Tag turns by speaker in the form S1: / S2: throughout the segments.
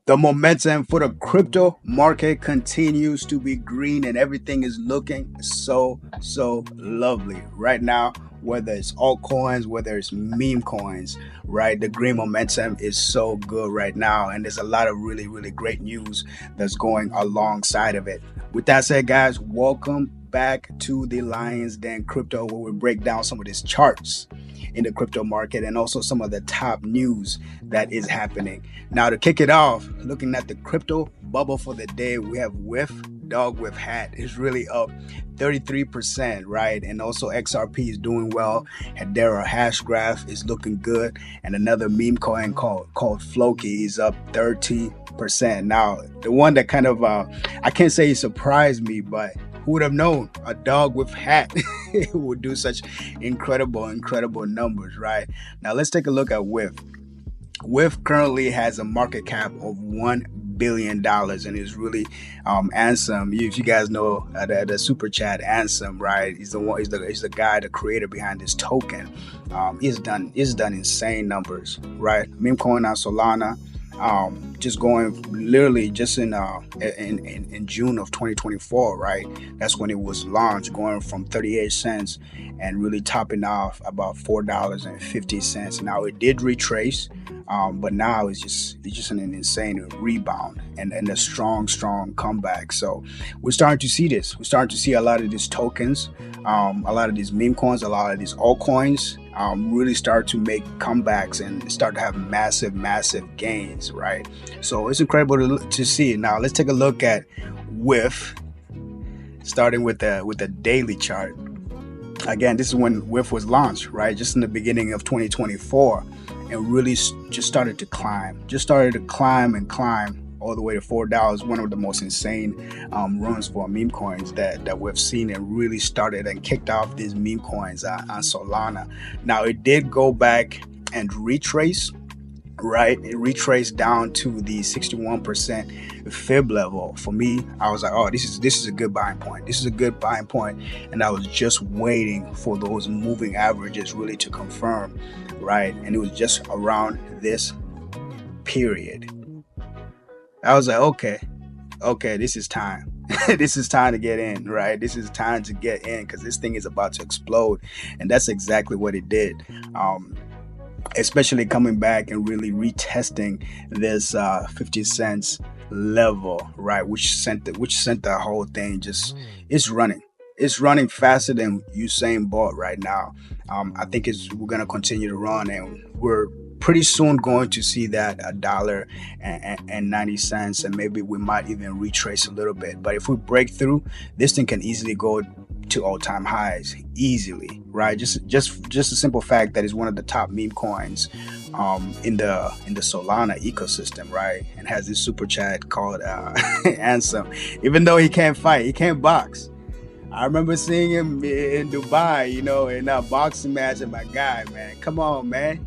S1: The momentum for the crypto market continues to be green and everything is looking so lovely right now. Whether it's altcoins, whether it's meme coins, right? The green momentum is so good right now, and there's a lot of really great news that's going alongside of it. With that said, guys, welcome back to the Lions Den Crypto, where we break down some of these charts in the crypto market and also some of the top news that is happening. Now, to kick it off, looking at the crypto bubble for the day, we have WIF, dog with hat, is really up 33%, right? And also XRP is doing well. Hedera hash graph is looking good. And another meme coin called Floki is up 13%. Now, the one that kind of, I can't say it surprised me, but who would have known a dog with hat would do such incredible numbers, right? Now let's take a look at WIF. WIF currently has a market cap of $1 billion and is really Ansem. If you guys know the super chat Ansem, right? He's the guy, the creator behind this token. He's done insane numbers, right? Meme coin on Solana. Just going literally just in June of 2024, right? That's when it was launched, going from 38 cents and really topping off about $4.50. Now it did retrace, but now it's just an insane rebound and a strong comeback. So we're starting to see this. We're starting to see a lot of these tokens, a lot of these meme coins, a lot of these altcoins really start to make comebacks and start to have massive gains, right? So it's incredible to see. Now let's take a look at WIF, starting with the daily chart. Again, this is when WIF was launched, right? Just in the beginning of 2024, and really just started to climb and climb all the way to $4. One of the most insane runs for meme coins that we've seen, and really started and kicked off these meme coins on Solana. Now it did go back and retrace, right? It retraced down to the 61% fib level. For me, I was like, oh, this is a good buying point. This is a good buying point, and I was just waiting for those moving averages really to confirm, right? And it was just around this period. I was like, okay, this is time. This is time to get in, right? This is time to get in because this thing is about to explode, and that's exactly what it did. Especially coming back and really retesting this 50 cents level, right? Which sent the whole thing it's running faster than Usain Bolt right now. I think we're gonna continue to run, and we're pretty soon going to see that $1.90, and maybe we might even retrace a little bit. But if we break through, this thing can easily go to all-time highs easily, right? Just a simple fact that it's one of the top meme coins in the Solana ecosystem, right? And has this super chat called Ansem. Even though he can't fight, he can't box. I remember seeing him in Dubai, in a boxing match, and my guy, man, come on, man.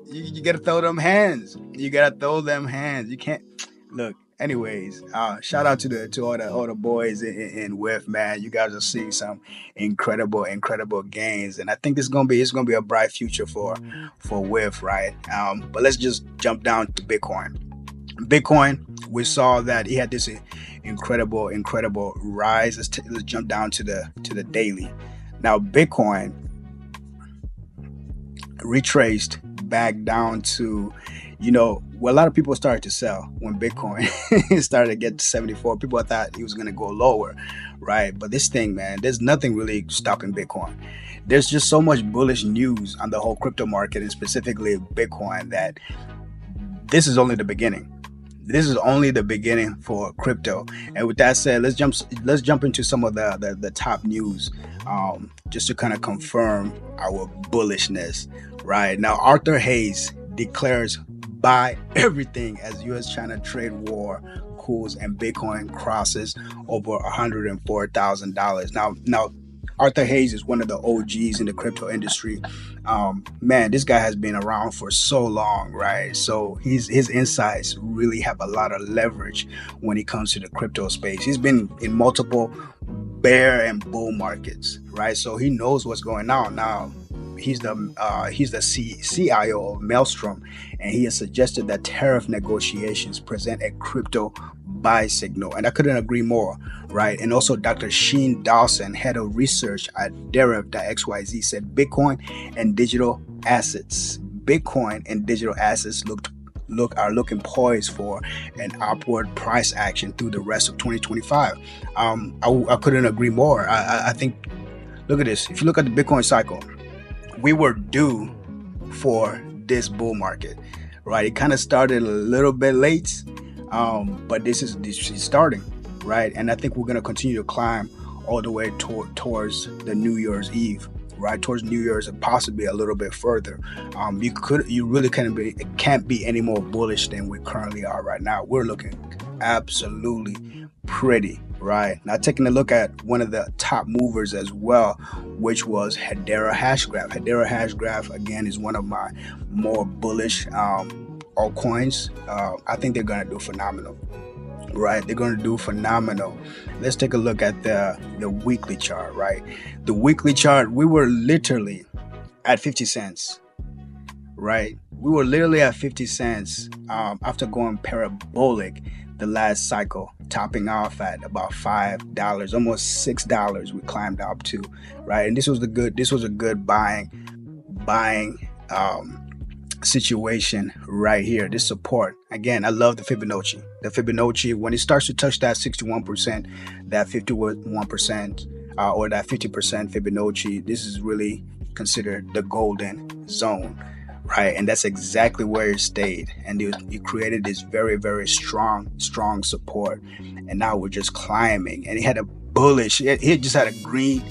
S1: You gotta throw them hands. You can't look. Anyways, shout out to all the boys in WIF, man. You guys are seeing some incredible gains, and I think it's gonna be a bright future for WIF, right? But let's just jump down to Bitcoin. We saw that he had this incredible rise. Let's jump down to the daily. Now Bitcoin retraced back down to, a lot of people started to sell when Bitcoin started to get to 74. People thought he was going to go lower, right? But this thing, man, there's nothing really stopping Bitcoin. There's just so much bullish news on the whole crypto market, and specifically Bitcoin, that this is only the beginning. This is only the beginning for crypto. And with that said, let's jump into some of the top news, just to kind of confirm our bullishness. Right now, Arthur Hayes declares buy everything as U.S.-China trade war cools and Bitcoin crosses over $104,000. Now, Arthur Hayes is one of the OGs in the crypto industry. Man, this guy has been around for so long, right? So his insights really have a lot of leverage when it comes to the crypto space. He's been in multiple bear and bull markets, right? So he knows what's going on. Now, CIO of Maelstrom, and he has suggested that tariff negotiations present a crypto buy signal, and I couldn't agree more. Right, and also Dr. Sheen Dawson, head of research at tariff.xyz, said Bitcoin and digital assets are looking poised for an upward price action through the rest of 2025. I couldn't agree more. I think, look at this. If you look at the Bitcoin cycle, we were due for this bull market, right? It kind of started a little bit late, but this is starting, right? And I think we're going to continue to climb all the way towards the New Year's Eve, right? Towards New Year's and possibly a little bit further. You really can't be any more bullish than we currently are right now. We're looking absolutely pretty, right? Now taking a look at one of the top movers as well, which was Hedera Hashgraph. Hedera Hashgraph again is one of my more bullish altcoins. I think they're gonna do phenomenal. Right, they're going to do phenomenal. Let's take a look at the weekly chart. Right, the weekly chart, we were literally at 50 cents. Right, we were literally at 50 cents after going parabolic the last cycle, topping off at about $5, almost $6. We climbed up to, right, and this was a good buying situation right here. This support again, I love the Fibonacci. When it starts to touch that 61%, that 51%, or that 50% Fibonacci, this is really considered the golden zone, right? And that's exactly where it stayed, and it created this very, very strong support, and now we're just climbing. And it had a bullish, it just had a green,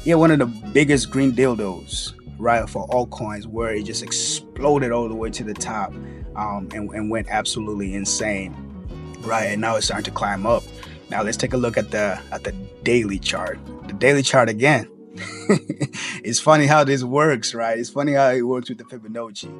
S1: one of the biggest green dildos, right, for altcoins, where it just exploded all the way to the top, and went absolutely insane, right? And now it's starting to climb up. Now let's take a look at the daily chart. The daily chart again. It's funny how this works, right? It's funny how it works with the Fibonacci.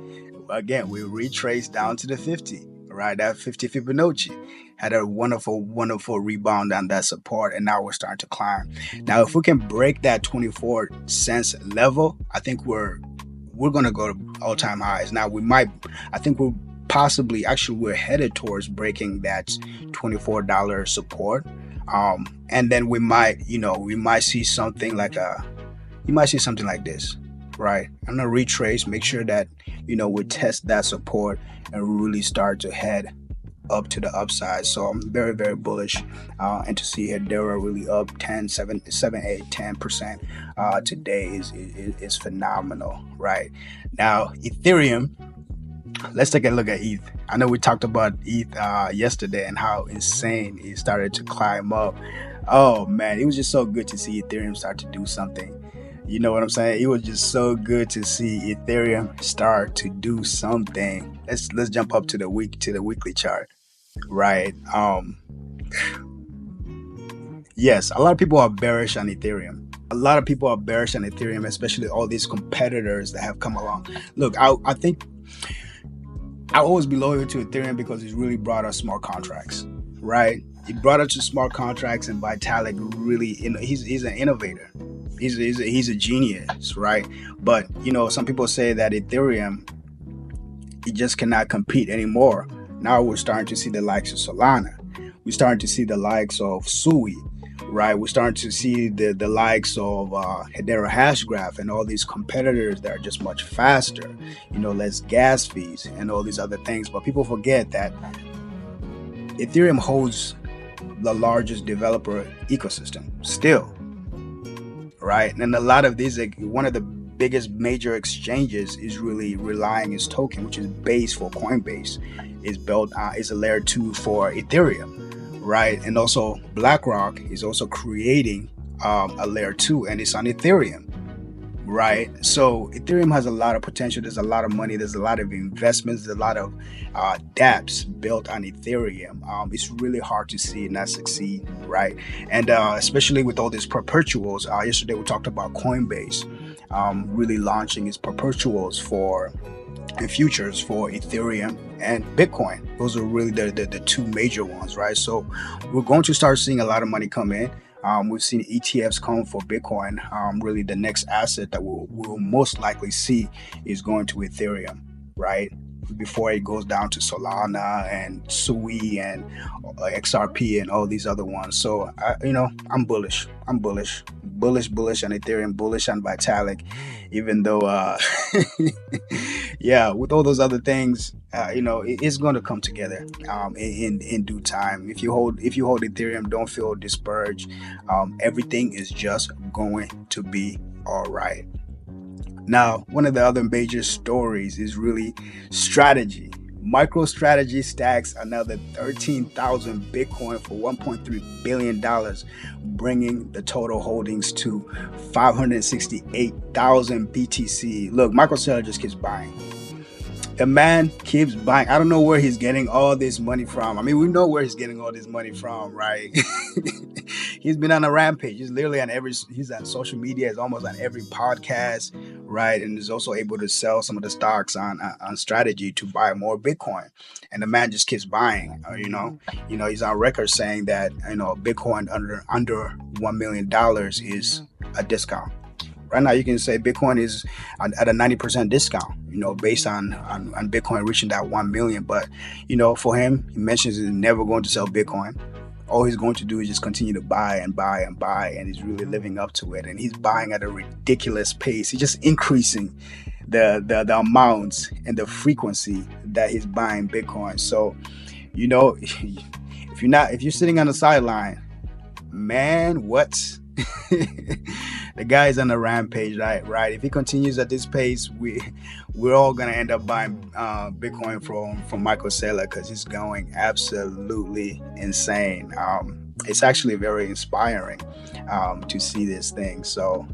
S1: Again, we retrace down to the 50, right? That 50 Fibonacci had a wonderful rebound on that support, and now we're starting to climb. Now, if we can break that 24 cents level, I think we're going to go to all-time highs. Now, we're headed towards breaking that $24 support, and then we might see something like this, right? I'm gonna retrace, make sure that we test that support and really start to head up to the upside. So I'm very, very bullish, and to see Hedera really up 10% today is phenomenal. Right now, Ethereum. Let's take a look at ETH. I know we talked about ETH yesterday and how insane it started to climb up. Oh man, it was just so good to see Ethereum start to do something. You know what I'm saying? It was just so good to see Ethereum start to do something. Let's jump up to the weekly chart. Right. Yes, a lot of people are bearish on Ethereum. Especially all these competitors that have come along. Look, I think I'll always be loyal to Ethereum because it's really brought us smart contracts, right? It brought us to smart contracts, and Vitalik really, he's an innovator. He's a genius, right? But some people say that Ethereum, it just cannot compete anymore. Now we're starting to see the likes of Solana. We're starting to see the likes of Sui, right? We're starting to see the likes of Hedera Hashgraph and all these competitors that are just much faster, less gas fees and all these other things. But people forget that Ethereum holds the largest developer ecosystem still, right? And a lot of these, one of the biggest major exchanges is really relying its token, which is Base for Coinbase, is built is a layer 2 for Ethereum, right? And also BlackRock is also creating a layer 2, and it's on Ethereum, right? So Ethereum has a lot of potential. There's a lot of money. There's a lot of investments. There's a lot of dApps built on Ethereum. It's really hard to see it not succeed, right? And especially with all these perpetuals. Yesterday we talked about Coinbase really launching its perpetuals and futures for Ethereum and Bitcoin. Those are really the two major ones, right? So we're going to start seeing a lot of money come in. We've seen ETFs come for Bitcoin. Really, the next asset that we'll most likely see is going to Ethereum, right? Before it goes down to Solana and Sui and XRP and all these other ones. So, I'm bullish. I'm bullish on Ethereum, bullish on Vitalik, even though, yeah, with all those other things, it's going to come together in due time. If you hold Ethereum, don't feel discouraged. Everything is just going to be all right. Now, one of the other major stories is really strategy. MicroStrategy stacks another 13,000 Bitcoin for $1.3 billion, bringing the total holdings to 568,000 BTC. Look, MicroStrategy just keeps buying. The man keeps buying. I don't know where he's getting all this money from. I mean, we know where he's getting all this money from, right? He's been on a rampage. He's literally he's on social media. He's almost on every podcast, right? And is also able to sell some of the stocks on strategy to buy more Bitcoin. And the man just keeps buying. He's on record saying that Bitcoin under $1 million is a discount. Right now, you can say Bitcoin is at a 90% discount, based on Bitcoin reaching that 1 million. But, for him, he mentions he's never going to sell Bitcoin. All he's going to do is just continue to buy and buy and buy. And he's really living up to it. And he's buying at a ridiculous pace. He's just increasing the amounts and the frequency that he's buying Bitcoin. So, if you're sitting on the sideline, man, what? The guy's on a rampage, right? If he continues at this pace, we're all gonna end up buying Bitcoin from Michael Saylor, because he's going absolutely insane. It's actually very inspiring to see this thing. So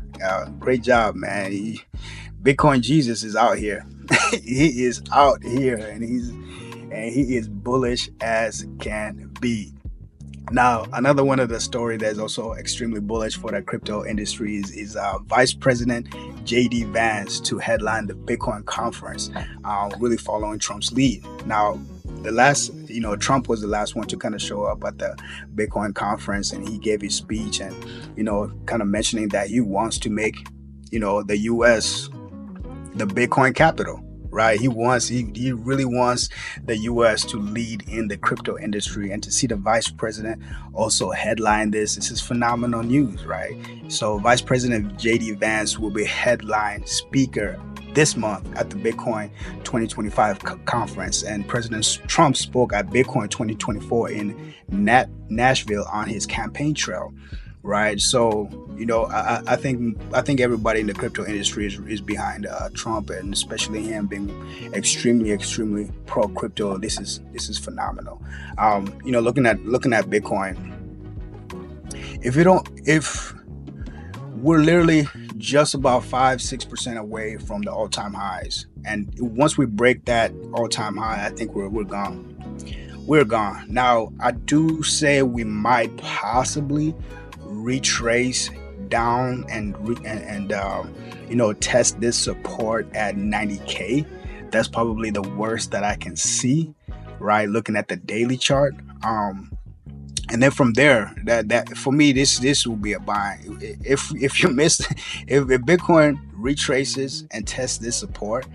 S1: great job, man. Bitcoin Jesus is out here. He is out here, and he is bullish as can be. Now, another one of the story that's also extremely bullish for the crypto industry is Vice President J.D. Vance to headline the Bitcoin conference, really following Trump's lead. Now, Trump was the last one to kind of show up at the Bitcoin conference, and he gave his speech and, kind of mentioning that he wants to make, the U.S. the Bitcoin capital. Right, he really wants the U.S. to lead in the crypto industry, and to see the vice president also headline this is phenomenal news, right? So, Vice President J.D. Vance will be headline speaker this month at the Bitcoin 2025 conference, and President Trump spoke at Bitcoin 2024 in Nashville on his campaign trail. Right, so I think everybody in the crypto industry is behind Trump, and especially him being extremely pro crypto. This is phenomenal. Looking at Bitcoin, if we're literally just about 5-6% away from the all-time highs, and once we break that all-time high, I think we're gone. We're gone. Now, I do say we might possibly retrace down and test this support at 90K. That's probably the worst that I can see, right? Looking at the daily chart. And then from there, that for me, this will be a buy. If you miss, if Bitcoin retraces and tests this support,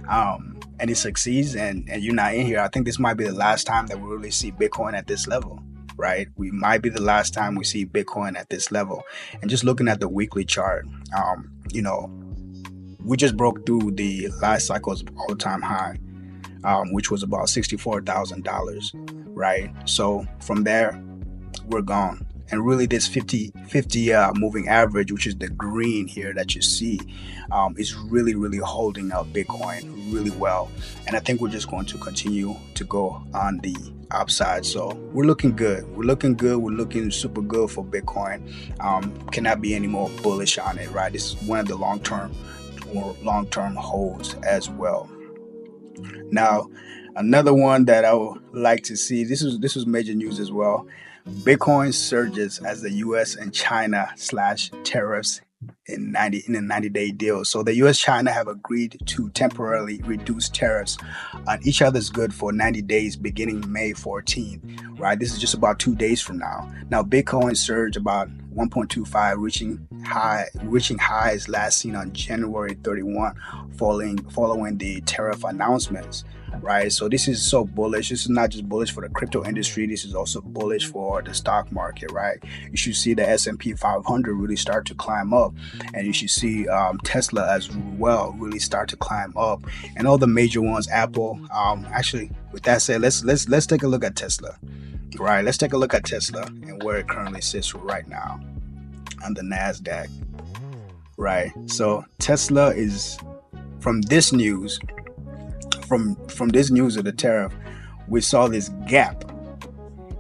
S1: and it succeeds, and you're not in here, I think this might be the last time that we really see Bitcoin at this level. Right, we might be the last time we see Bitcoin at this level. And just looking at the weekly chart, we just broke through the last cycle's all-time high, which was about $64,000. Right, so from there, we're gone. And really, this 50 moving average, which is the green here that you see, is really holding up Bitcoin really well. And I think we're just going to continue to go on the upside. So we're looking good. We're looking super good for Bitcoin. Cannot be any more bullish on it, right? This is one of the long-term holds as well. Now, another one that I would like to see, this was major news as well. Bitcoin surges as the U.S. and China slash tariffs in a 90-day deal. So the U.S. China have agreed to temporarily reduce tariffs on each other's good for 90 days beginning May 14th. Right, this is just about 2 days from now. Now, Bitcoin surged about 1.25, reaching highs last seen on January 31, following the tariff announcements. Right, so this is so bullish. This is not just bullish for the crypto industry. This is also bullish for the stock market. Right, you should see the S&P 500 really start to climb up, and you should see Tesla as well really start to climb up, and all the major ones. Apple. Actually, with that said, let's take a look at Tesla. Right, let's take a look at Tesla and where it currently sits right now on the Nasdaq. Right, so Tesla is from this news, from this news of the tariff, we saw this gap.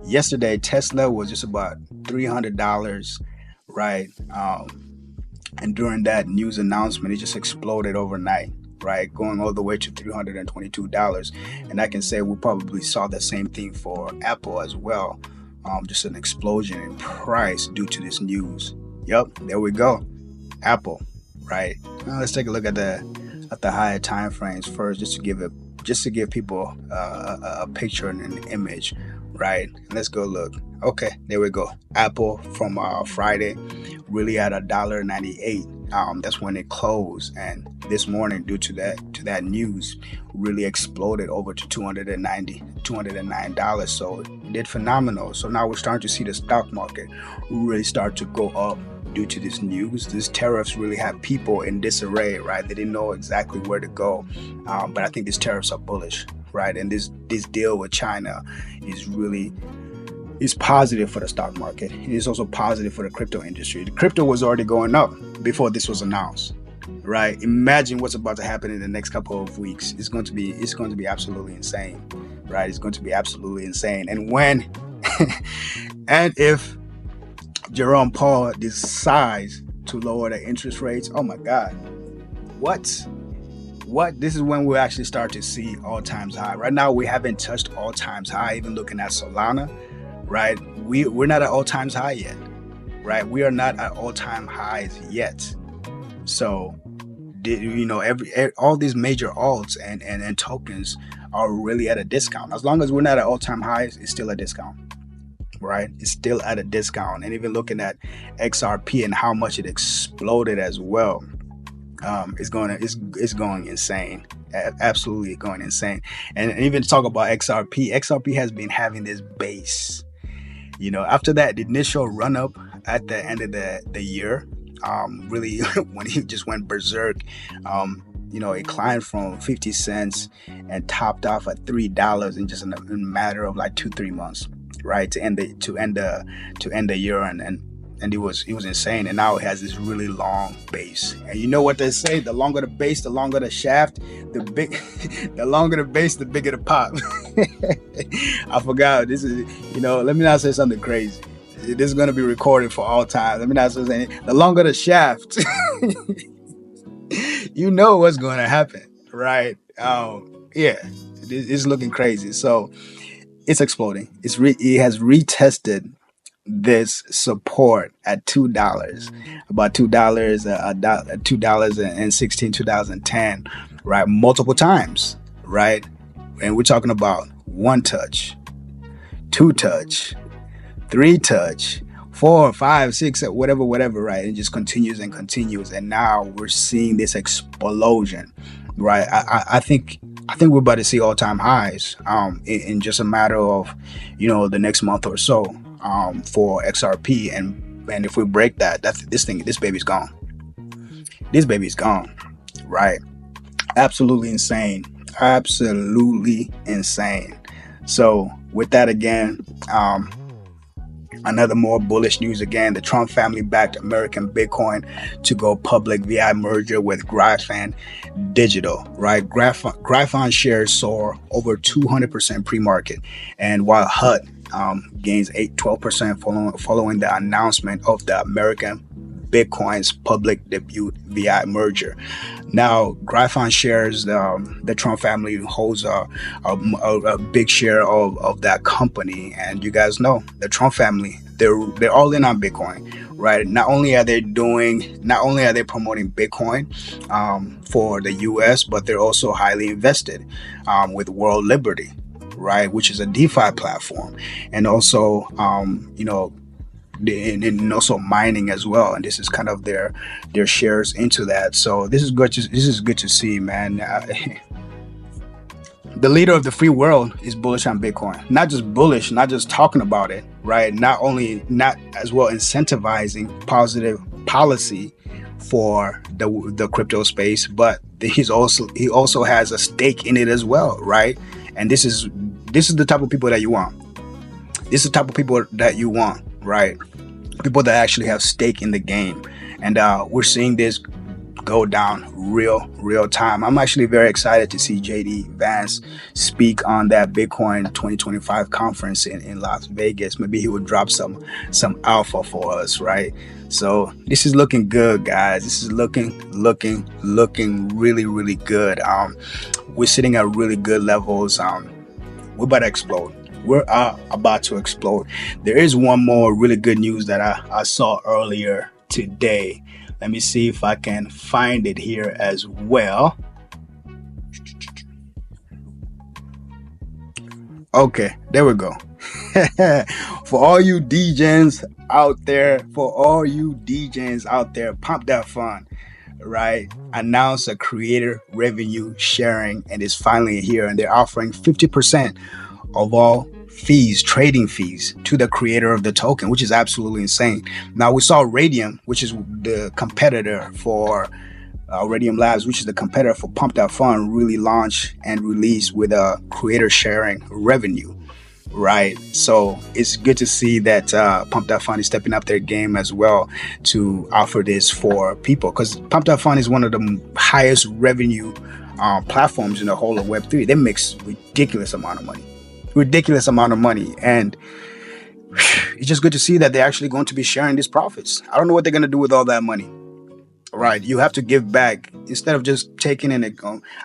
S1: Yesterday, Tesla was just about $300, right? And during that news announcement, it just exploded overnight, right? Going all the way to $322. And I can say we probably saw the same thing for Apple as well. Just an explosion in price due to this news. Yep, there we go. Apple, right? Now let's take a look at the higher time frames first, just to give people a picture and an image, right? Let's go look. Okay, there we go. Apple from Friday really at $1.98. That's when it closed, and this morning, due to that news, really exploded over to $209. So it did phenomenal. So now we're starting to see the stock market really start to go up due to this news. These tariffs really have people in disarray, right? They didn't know exactly where to go, but I think these tariffs are bullish, right? And this deal with China is positive for the stock market. It is also positive for the crypto industry. The crypto was already going up before this was announced, right? Imagine what's about to happen in the next couple of weeks. It's going to be absolutely insane, right? It's going to be absolutely insane. And when and if Jerome Powell decides to lower the interest rates, oh my God, what? This is when we'll actually start to see all times high. Right now, we haven't touched all times high. Even looking at Solana, right? We're not at all times high yet, right? We are not at all time highs yet. So, all these major alts and tokens are really at a discount. As long as we're not at all time highs, it's still a discount. Right, it's still at a discount. And even looking at XRP and how much it exploded as well, it's going insane, absolutely going insane. And even to talk about XRP has been having this base, after that initial run up at the end of the year, really when he just went berserk. It climbed from 50 cents and topped off at $3 in just a matter of like 2-3 months. Right, to end the year, and it was insane. And now it has this really long base. And you know what they say: the longer the base, the longer the shaft. The longer the base, the bigger the pop. I forgot. This is Let me not say something crazy. This is going to be recorded for all time. Let me not say anything. The longer the shaft, you know what's going to happen, right? Yeah, it's looking crazy. So. It's exploding. It has retested this support at $2, about $2.16, 2010, right? Multiple times, right? And we're talking about 1 touch, 2 touch, 3 touch, 4, 5, 6, whatever, right? It just continues and continues, and now we're seeing this explosion, right? I think we're about to see all-time highs in just a matter of the next month or so for XRP, and if we break this baby's gone. This baby's gone, right? Absolutely insane. So with that, again, another more bullish news again. The Trump family backed American Bitcoin to go public via merger with Graphon Digital, right? Graphon shares soar over 200% pre-market, and while HUD gains 12% following the announcement of the American Bitcoin's public debut via merger. Now, Graphon shares, the Trump family holds a big share of that company, and you guys know the Trump family, they're all in on Bitcoin, right? Not only are they promoting Bitcoin for the U.S., but they're also highly invested with World Liberty, right, which is a DeFi platform, and also and also mining as well. And this is kind of their shares into that. So this is good to see, man. The leader of the free world is bullish on Bitcoin. Not just bullish, not just talking about it, right? Not as well incentivizing positive policy for the crypto space, but he also has a stake in it as well, right? And this is the type of people that you want. This is the type of people that you want, right? People that actually have stake in the game, and we're seeing this go down real time. I'm actually very excited to see JD Vance speak on that Bitcoin 2025 conference in Las Vegas. Maybe he would drop some alpha for us, right? So this is looking good, guys. This is looking really good. We're sitting at really good levels. We're about to explode. We're about to explode. There is one more really good news that I saw earlier today. Let me see if I can find it here as well. Okay, there we go. For all you DJs out there, pump that fun, right? Announce a creator revenue sharing, and it's finally here, and they're offering 50% of all trading fees to the creator of the token, which is absolutely insane. Now we saw Radium, which is the competitor for Radium Labs, which is the competitor for Pump That Fund, really launch and release with a creator sharing revenue, right? So it's good to see that Pump That Fund is stepping up their game as well to offer this for people, because Pump That Fund is one of the highest revenue platforms in the whole of Web3. They make ridiculous amount of money, and it's just good to see that they're actually going to be sharing these profits. I don't know what they're going to do with all that money, right? You have to give back instead of just taking in.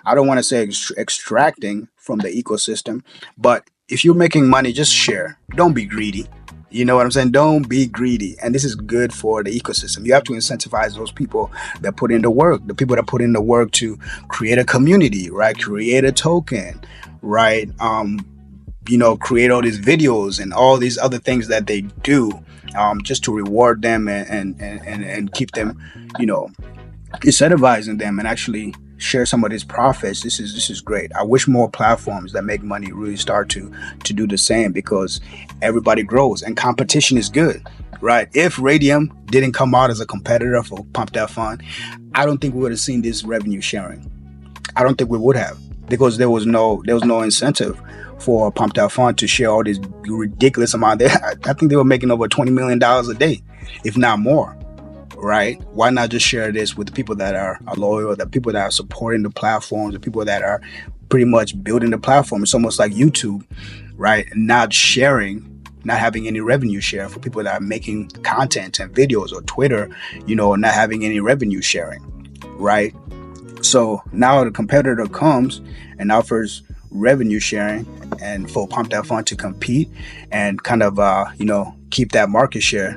S1: I don't want to say extracting from the ecosystem, but if you're making money, just share. Don't be greedy. You know what I'm saying? Don't be greedy. And this is good for the ecosystem. You have to incentivize those people that put in the work, the people that put in the work to create a community, right? Create a token, right? Create all these videos and all these other things that they do, just to reward them and keep them, incentivizing them and actually share some of these profits. This is great. I wish more platforms that make money really start to do the same, because everybody grows and competition is good, right? If Radium didn't come out as a competitor for Pump That Fund, I don't think we would have seen this revenue sharing. I don't think we would have, because there was no incentive for Pump That Fund to share all this ridiculous amount. I think they were making over $20 million a day, if not more, right? Why not just share this with the people that are loyal, the people that are supporting the platforms, the people that are pretty much building the platform? It's almost like YouTube, right? Not having any revenue share for people that are making content and videos, or Twitter, not having any revenue sharing, right? So now the competitor comes and offers revenue sharing and for Pump That Fund to compete and kind of keep that market share.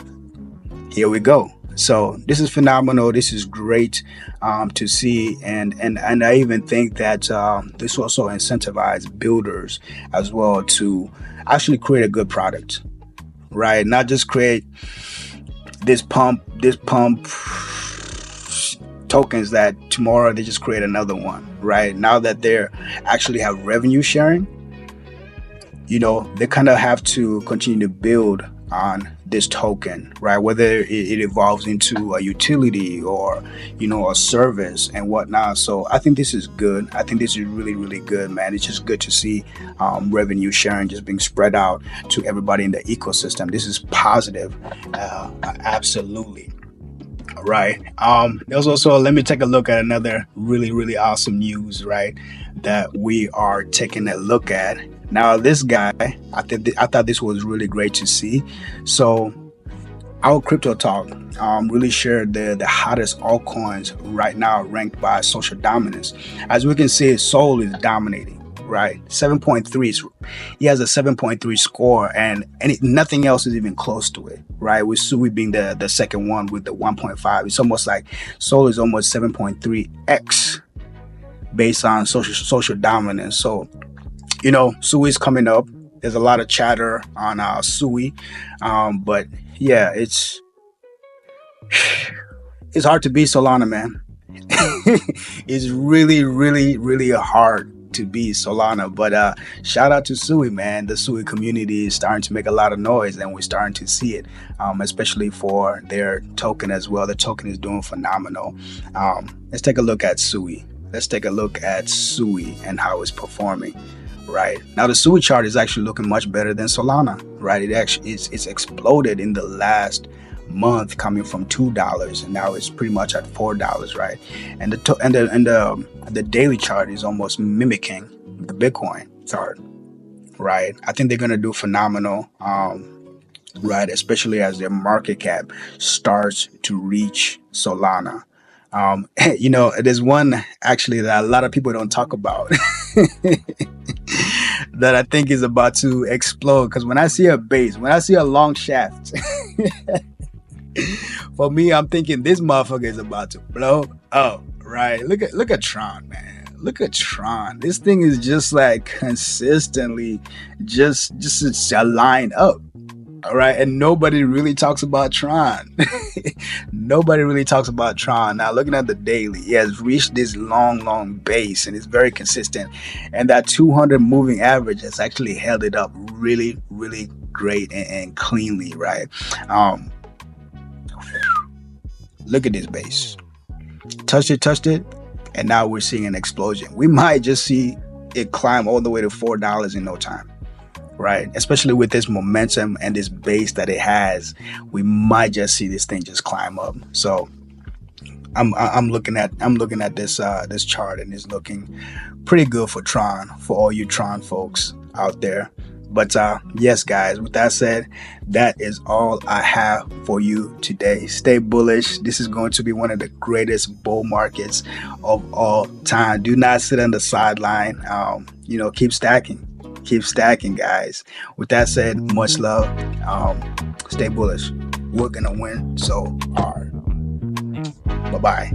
S1: Here we go. So this is phenomenal. This is great to see, and I even think that this also incentivize builders as well to actually create a good product, right? Not just create this pump tokens that tomorrow they just create another one, right? Now that they actually have revenue sharing, they kind of have to continue to build on this token, right? Whether it evolves into a utility or, a service and whatnot. So I think this is good. I think this is really good, man. It's just good to see revenue sharing just being spread out to everybody in the ecosystem. This is positive. Absolutely. Right. There's also, let me take a look at another really awesome news, right, that we are taking a look at. Now, this guy, I thought this was really great to see. So our crypto talk really shared the hottest altcoins right now ranked by social dominance. As we can see, Sol is dominating, right? 7.3. He has a 7.3 score, and nothing else is even close to it, right? With Sui being the second one with the 1.5. It's almost like Sol is almost 7.3x based on social dominance. So, Sui is coming up. There's a lot of chatter on SUI, but yeah, it's hard to beat Solana, man. It's really, really, really hard to beat Solana. But shout out to Sui, man. The Sui community is starting to make a lot of noise, and we're starting to see it, especially for their token as well. The token is doing phenomenal. Let's take a look at Sui. Let's take a look at Sui and how it's performing. Right now, the Sui chart is actually looking much better than Solana. Right, it's exploded in the last month, coming from $2, and now it's pretty much at $4. Right, and the daily chart is almost mimicking the Bitcoin chart. Right, I think they're gonna do phenomenal. Right, especially as their market cap starts to reach Solana. There's one actually that a lot of people don't talk about that I think is about to explode. Because when I see a base, when I see a long shaft, for me, I'm thinking this motherfucker is about to blow up. Right? Look at Tron, man. Look at Tron. This thing is just like consistently just aligned up. All right, and nobody really talks about Tron. Nobody really talks about Tron. Now, looking at the daily, it has reached this long base, and it's very consistent. And that 200 moving average has actually held it up really, really great and cleanly, right? Look at this base. Touched it, and now we're seeing an explosion. We might just see it climb all the way to $4 in no time. Right, especially with this momentum and this base that it has, we might just see this thing just climb up. So I'm looking at this chart, and it's looking pretty good for Tron, for all you Tron folks out there. But yes, guys, with that said, that is all I have for you today. Stay bullish. This is going to be one of the greatest bull markets of all time. Do not sit on the sideline. Keep stacking. Keep stacking, guys. With that said, much love. Stay bullish. We're gonna win so hard. Bye-bye.